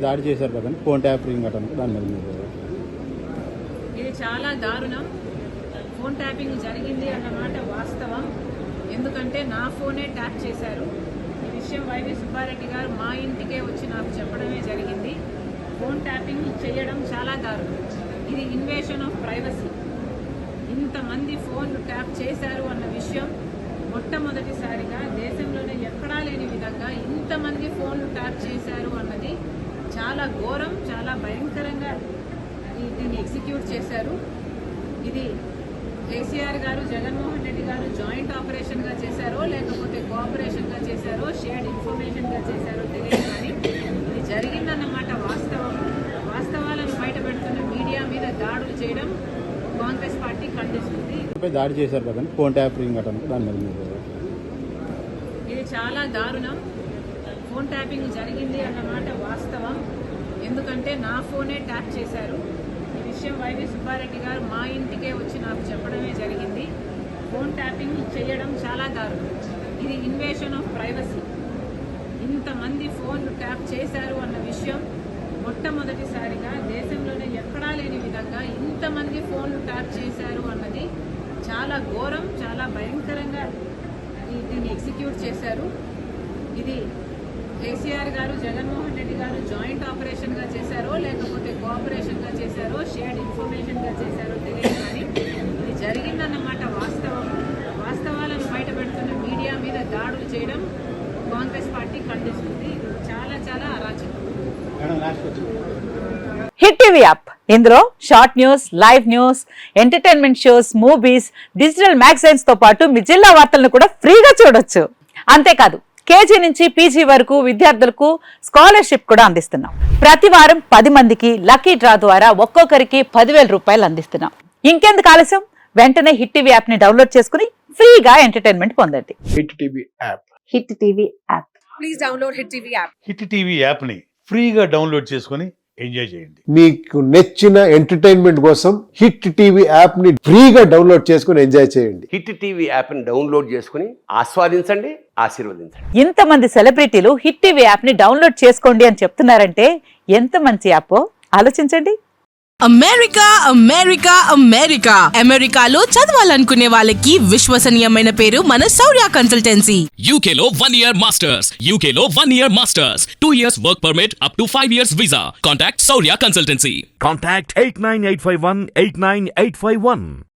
దాడి చేశారు కదండి, ఫోన్ ట్యాపరింగ్ ఘటన, దాని మీద మీరు ఇది చాలా దారుణం. ఫోన్ ట్యాపింగ్ జరిగింది అన్నమాట వాస్తవం. ఎందుకంటే నా ఫోనే ట్యాప్ చేశారు. ఈ విషయం వైవి సుబ్బారెడ్డి గారు మా ఇంటికే వచ్చి నాకు చెప్పడమే జరిగింది. ఫోన్ ట్యాపింగ్ చేయడం చాలా దారుణం. ఇది ఇన్వేషన్ ఆఫ్ ప్రైవసీ. ఇంతమంది ఫోన్లు ట్యాప్ చేశారు అన్న విషయం మొట్టమొదటిసారిగా దేశంలోనే ఎక్కడా లేని విధంగా ఇంతమంది ఫోన్లు ట్యాప్ చేశారు అన్నది చాలా ఘోరం, చాలా భయంకరంగా దీన్ని ఎగ్జిక్యూట్ చేశారు. ఇది కేసీఆర్ గారు, జగన్మోహన్ రెడ్డి గారు జాయింట్ ఆపరేషన్గా చేశారో లేకపోతే కోఆపరేషన్గా చేశారో, షేర్డ్ ఇన్ఫర్మేషన్గా చేశారో తెలియదు, కానీ ఇది జరిగిందన్నమాట వాస్తవం. వాస్తవాలను బయటపెడుతున్న మీడియా మీద దాడులు చేయడం కాంగ్రెస్ పార్టీ ఖండిస్తుంది. దాడి చేశారు కదండి, ఫోన్ ట్యాపరింగ్ ఘటన, దాని మీద మీరు ఇది చాలా దారుణం. ఫోన్ ట్యాపింగ్ జరిగింది అన్నమాట వాస్తవం. ఎందుకంటే నా ఫోనే ట్యాప్ చేశారు. ఈ విషయం వైవి సుబ్బారెడ్డి గారు మా ఇంటికే వచ్చి నాకు చెప్పడమే జరిగింది. ఫోన్ ట్యాపింగ్ చేయడం చాలా దారుణం. ఇది ఇన్వేషన్ ఆఫ్ ప్రైవసీ. ఇంతమంది ఫోన్లు ట్యాప్ చేశారు అన్న విషయం మొట్టమొదటిసారిగా దేశంలోనే ఎక్కడా లేని విధంగా ఇంతమంది ఫోన్లు ట్యాప్ చేశారు అన్నది చాలా ఘోరం, చాలా భయంకరంగా దీన్ని ఎగ్జిక్యూట్ చేశారు. ఇది కేసీఆర్ గారు, జగన్మోహన్ రెడ్డి గారు జాయింట్ ఆపరేషన్గా చేశారో లేకపోతే కోఆపరేషన్గా చేశారో, షేర్డ్ ఇన్ఫర్మేషన్గా చేశారో తెలియదు, కానీ ఇది జరిగిందన్నమాట వాస్తవం. వాస్తవాలను బయటపెడుతున్న మీడియా మీద దాడులు చేయడం కాంగ్రెస్ పార్టీ ఖండిస్తుంది. ఇది చాలా చాలా అరాచకం. హిట్ టీవీ యాప్, ఇందులో short news, live news, entertainment shows, movies, digital magazines తో పాటు మీ జిల్లా వార్తలను కూడా ఫ్రీగా చూడొచ్చు. అంతేకాదు కేజీ నుంచి పీజీ వరకు విద్యార్థులకు స్కాలర్షిప్ కూడా అందిస్తున్నాం. ప్రతి వారం 10 మందికి లక్కీ డ్రా ద్వారా ఒక్కొక్కరికి 10,000 రూపాయలు అందిస్తున్నాం. ఇంకెందుకు ఆలస్యం, వెంటనే హిట్ టీవీ యాప్ ని డౌన్లోడ్ చేసుకుని ఫ్రీగా ఎంటర్టైన్మెంట్ పొందండి. Hit TV app. Hit TV app. Please download hit TV app. Hit TV app ని ఫ్రీగా డౌన్లోడ్ చేసుకుని ఎంజాయ్ చేయండి. మీకు నచ్చిన ఎంటర్టైన్మెంట్ కోసం హిట్ టీవీ యాప్ ని ఫ్రీగా డౌన్లోడ్ చేసుకుని ఎంజాయ్ చేయండి. హిట్ టీవీ యాప్ ని డౌన్లోడ్ చేసుకుని ఆస్వాదించండి, ఆశీర్వదించండి. ఇంతమంది సెలబ్రిటీలు హిట్ టీవీ యాప్ ని డౌన్లోడ్ చేసుకోండి అని చెప్తున్నారంటే ఎంత మంచి యాప్ ఆలోచించండి. అమెరికా అమెరికా అమెరికా అమెరికాలో చదవాలనుకునే వాళ్ళకి విశ్వసనీయమైన పేరు మన శౌర్య కన్సల్టెన్సీ. UK లో 1 year masters, UK లో 1 year masters, 2 years work permit up to 5 years visa. Contact Saurya Consultancy. Contact 89851 89851.